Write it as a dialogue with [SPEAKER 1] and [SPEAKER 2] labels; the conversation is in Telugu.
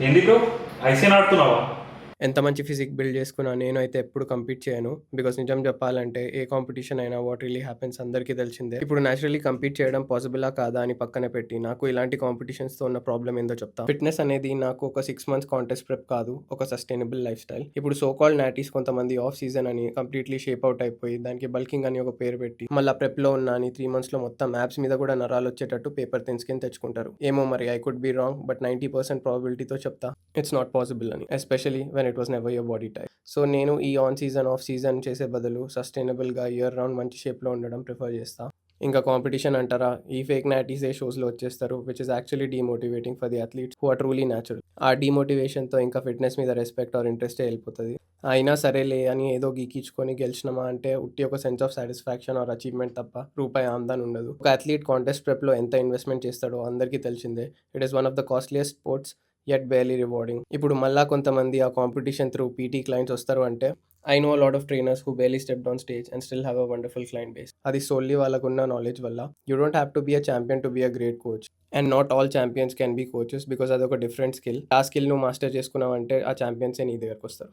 [SPEAKER 1] ఏంది బ్రో? ఐసీఎన్ ఆడుతున్నావా?
[SPEAKER 2] ఎంత మంచి ఫిజిక్ బిల్డ్ చేసుకున్నా నేనైతే ఎప్పుడు కంపీట్ చేయను. బికాస్ నిజం చెప్పాలంటే ఏ కాంపిటీషన్ అయినా వాట్ రియలీ హ్యాపెన్స్ అందరికీ తెలిసిందే. ఇప్పుడు నేచురల్లీ కంపీట్ చేయడం పాసిబులా కాదా అని పక్కన పెట్టి నాకు ఇలాంటి కాంపిటీషన్స్‌తో ఉన్న ప్రాబ్లమ్ ఏందో చెప్తా. ఫిట్‌నెస్ అనేది నాకు ఒక 6 మంత్స్ కాంటెస్ట్ ప్రెప్ కాదు. ఒక సస్టైనబుల్ లైఫ్ స్టైల్. ఇప్పుడు సో కాల్డ్ నాటీస్ కొంతమంది ఆఫ్ సీజన్ అని కంప్లీట్‌లీ షేప్ అవుట్ అయిపోయి దానికి బల్కింగ్ అని ఒక పేరు పెట్టి మళ్ళా ప్రెప్‌లో ఉన్నా అని 3 మంత్స్‌లో మొత్తం యాబ్స్ మీద కూడా నరాలొచ్చేటట్టు పేపర్ థిన్ స్కిన్ తెచ్చుకుంటారు. ఏమో మరి I could be wrong but 90% ప్రాబబిలిటీతో చెప్తా ఇట్స్ నాట్ పాసిబుల్ అని. Especially when it was never your body type. So నేను ఈ ఆన్ సీజన్, ఆఫ్ సీజన్ చేసే బదులు సస్టైనబుల్‌గా ఇయర్ రౌండ్ మంచి షేప్‌లో ఉండడం ప్రిఫర్ చేస్తా. ఇంకా కాంపిటీషన్ అంటారా? ఈ ఫేక్ నాటీసే షోస్‌లో వచ్చేస్తారు. Which is actually demotivating for the athletes who are truly natural. ఆ డీమోటివేషన్‌తో ఇంకా ఫిట్‌నెస్ మీద రెస్పెక్ట్ ఆర్ ఇంట్రెస్టే వెళ్ళిపోతది. అయినా సరేలే అని ఏదో గీకిచ్చుకొని గెలిచినామా అంటే ఉట్టి ఒక sense of satisfaction or achievement తప్ప రూపాయి ఆమదాని ఉండదు. ఒక అథ్లీట్ కాంటెస్ట్ ప్రెప్‌లో ఎంత ఇన్వెస్ట్‌మెంట్ చేస్తాడో అందరికీ తెలిసిందే. It is one of the costliest sports yet barely rewarding. ఇప్పుడు మళ్ళా కొంతమంది ఆ కాంపిటీషన్ త్రూ పీటీ క్లయింట్స్ వస్తారు అంటే I know lot of trainers who barely stepped on stage and still have a wonderful client base. అది సోల్లీ వాళ్ళకున్న నాలెడ్జ్ వల్ల. You don't have to be a champion to be a great coach. And not all champions can be coaches because అదొక డిఫరెంట్ స్కిల్. ఆ స్కిల్ నువ్వు మాస్టర్ చేసుకున్నావంటే ఆ ఛాంపియన్సే నీ దగ్గరకు వస్తారు.